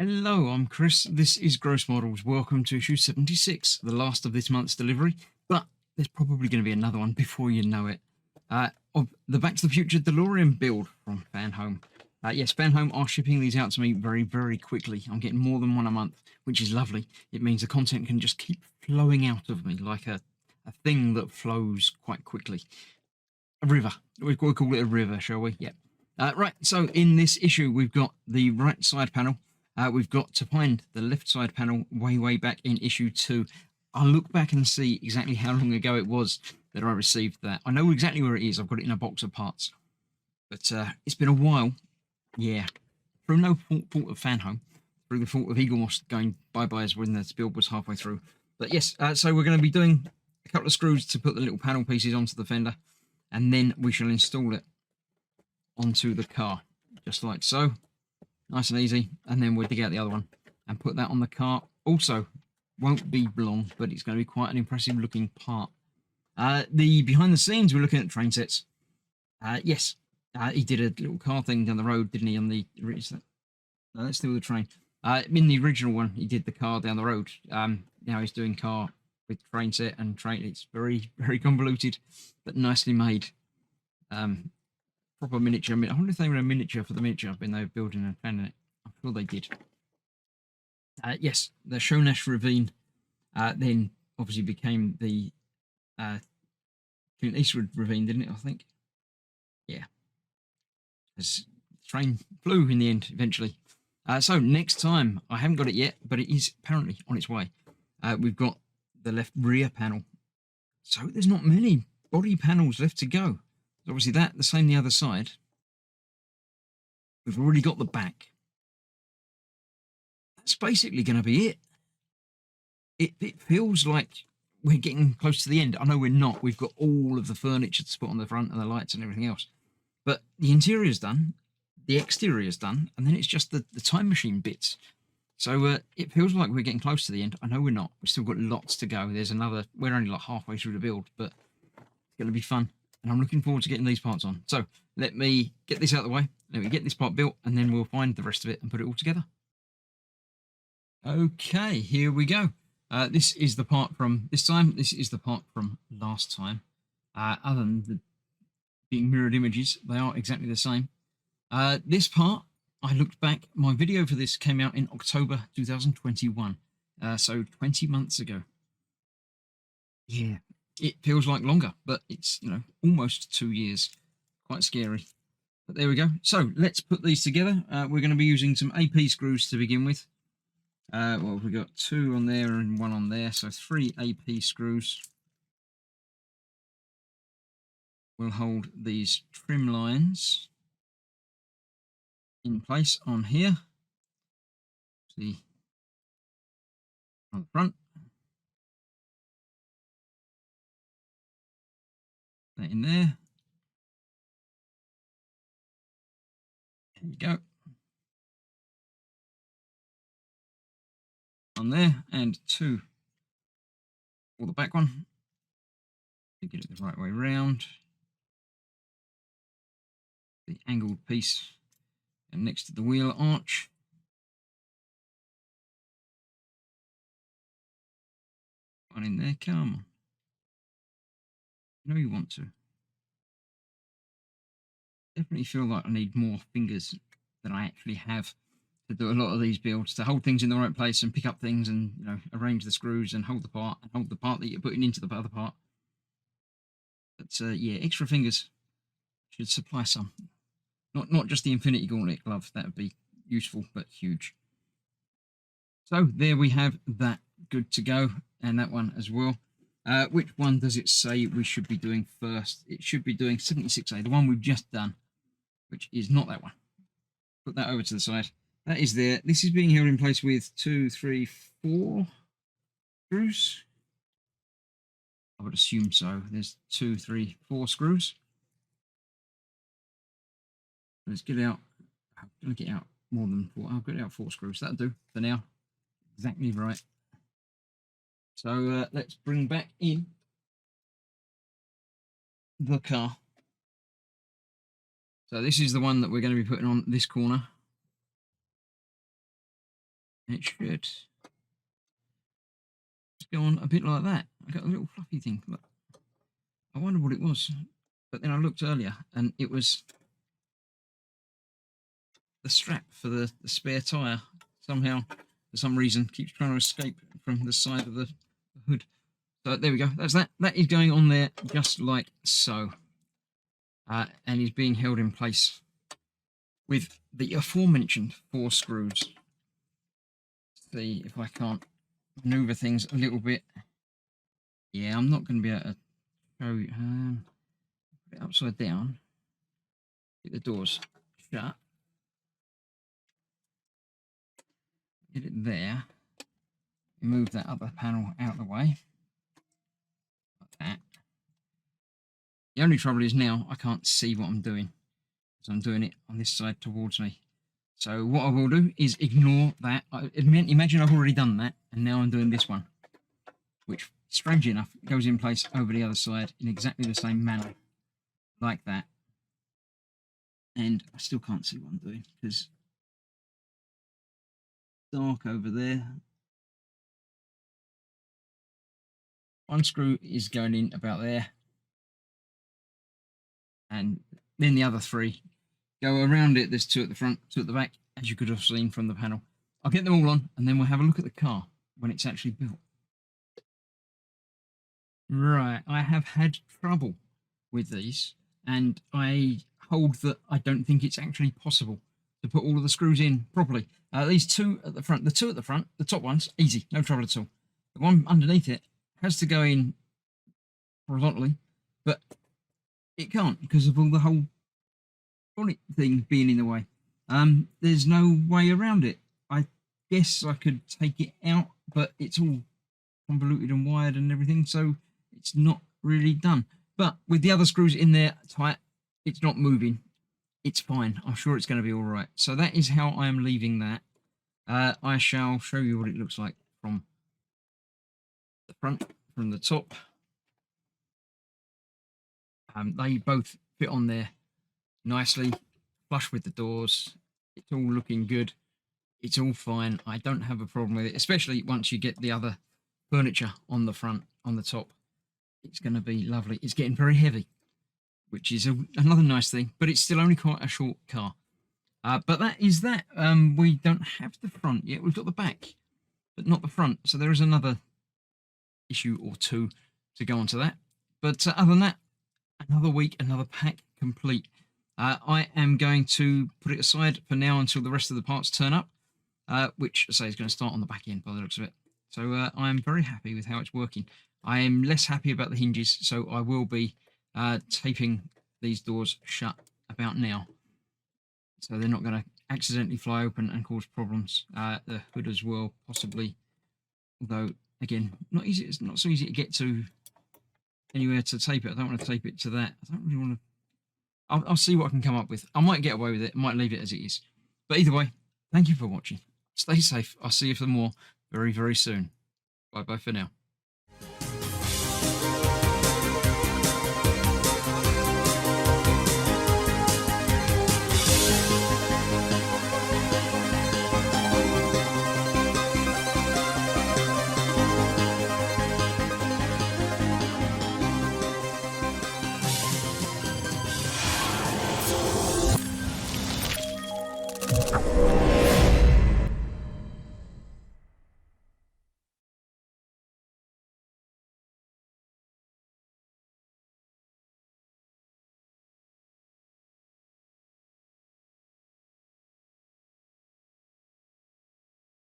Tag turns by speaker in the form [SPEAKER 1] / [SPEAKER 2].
[SPEAKER 1] Hello, I'm Chris. This is Gross Models. Welcome to issue 76, the last of this month's delivery, but there's probably going to be another one before you know it. Of the Back to the Future Delorean build from Fanhome. Yes, Fanhome are shipping these out to me very, very quickly. I'm getting more than one a month, which is lovely. It means the content can just keep flowing out of me like a thing that flows quite quickly. A river. We'll call it a river, shall we? Yeah. Right, so in this issue, we've got the right side panel. We've got to find the left side panel way back in issue 2. I'll look back and see exactly how long ago it was that I received that. I know exactly where it is. I've got it in a box of parts. But it's been a while. Yeah. Through no fault of Fanhome. Through the fault of Eaglemoss going bye-bye as when the build was halfway through. But yes, so we're going to be doing a couple of screws to put the little panel pieces onto the fender. And then we shall install it onto the car. Just like so. Nice and easy, and then we'll dig out the other one and put that on the car. Also, won't be long, but it's going to be quite an impressive looking part. The behind the scenes, we're looking at train sets. Yes, he did a little car thing down the road, didn't he? On the no, that's still the train. In the original one, he did the car down the road. Now he's doing car with train set and train. It's very, very convoluted, but nicely made. Proper miniature. I wonder if they were a miniature for the miniature when they were building and planning it. I'm sure they did. Yes, the Shonash Ravine then obviously became the Clint Eastwood Ravine, didn't it? I think. Yeah. As the train flew in the end eventually. So next time, I haven't got it yet, but it is apparently on its way. We've got the left rear panel. So there's not many body panels left to go. Obviously that, the same the other side. We've already got the back. That's basically going to be it. It feels like we're getting close to the end. I know we're not. We've got all of the furniture to put on the front and the lights and everything else. But the interior's done, the exterior's done, and then it's just the time machine bits. So it feels like we're getting close to the end. I know we're not. We've still got lots to go. There's another, we're only like halfway through the build, but it's going to be fun. And I'm looking forward to getting these parts on. So let me get this out of the way. Let me get this part built, and then we'll find the rest of it and put it all together. Okay, here we go. This is the part from this time. This is the part from last time. Other than the being mirrored images, they are exactly the same. This part, I looked back. My video for this came out in October 2021. So 20 months ago. Yeah. It feels like longer, but it's, almost 2 years. Quite scary. But there we go. So let's put these together. We're going to be using some AP screws to begin with. Well, we've got 2 on there and 1 on there, so 3 AP screws. We'll hold these trim lines in place on here. See, on the front. That in there. There you go. On there, and 2 for the back one. To get it the right way round. The angled piece and next to the wheel arch. One in there, come on. You know you want to. Definitely feel like I need more fingers than I actually have to do a lot of these builds, to hold things in the right place and pick up things and arrange the screws and hold the part that you're putting into the other part. But yeah, extra fingers should supply some. Not just the Infinity Gauntlet glove, that would be useful but huge. So there we have that good to go, and that one as well. Which one does it say we should be doing first? It should be doing 76A, the one we've just done, which is not that one. Put that over to the side. That is there. This is being held in place with 2, 3, 4 screws. I would assume so. There's 2, 3, 4 screws. Let's get out. I'm going to get out more than 4. I'll get out 4 screws. That'll do for now. Exactly right. So let's bring back in the car. So this is the one that we're going to be putting on this corner. And it should go on a bit like that. I got a little fluffy thing. Look. I wonder what it was. But then I looked earlier and it was the strap for the spare tyre. Somehow, for some reason, keeps trying to escape from the side of the hood. So there we go. That's that. That is going on there just like so. And is being held in place with the aforementioned 4 screws. See if I can't maneuver things a little bit. Yeah, I'm not going to be able to show you. Put it upside down. Get the doors shut. Get it there. Move that other panel out of the way. Like that. The only trouble is now I can't see what I'm doing. So I'm doing it on this side towards me. So what I will do is ignore that. Imagine I've already done that, and now I'm doing this one, which, strangely enough, goes in place over the other side in exactly the same manner, like that. And I still can't see what I'm doing because it's dark over there. One screw is going in about there, and then the other 3 go around it. There's 2 at the front, 2 at the back, as you could have seen from the panel. I'll get them all on, and then we'll have a look at the car when it's actually built. Right, I have had trouble with these, and I hold that I don't think it's actually possible to put all of the screws in properly. These 2 at the front, the 2 at the front, the top ones, easy, no trouble at all. The one underneath it has to go in horizontally, but it can't because of all the whole bonnet thing being in the way. There's no way around it. I guess I could take it out, but it's all convoluted and wired and everything, so it's not really done. But with the other screws in there tight, it's not moving. It's fine. I'm sure it's going to be all right. So that is how I am leaving that. I shall show you what it looks like from the front, from the top. They both fit on there nicely, flush with the doors. It's all looking good. It's all fine. I don't have a problem with it, especially once you get the other furniture on the front, on the top. It's going to be lovely. It's getting very heavy, which is another nice thing, but it's still only quite a short car. But that is that. We don't have the front yet. We've got the back, but not the front. So there is another issue or 2 to go on to that. But other than that, another week, another pack complete. I am going to put it aside for now until the rest of the parts turn up, which I say is going to start on the back end by the looks of it. So I'm very happy with how it's working. I am less happy about the hinges, so I will be taping these doors shut about now, so they're not going to accidentally fly open and cause problems. The hood as well, possibly, although again, not easy. It's not so easy to get to anywhere to tape it. I don't want to tape it to that. I don't really want to. I'll see what I can come up with. I might get away with it. I might leave it as it is. But either way, thank you for watching. Stay safe. I'll see you for more very, very soon. Bye bye for now.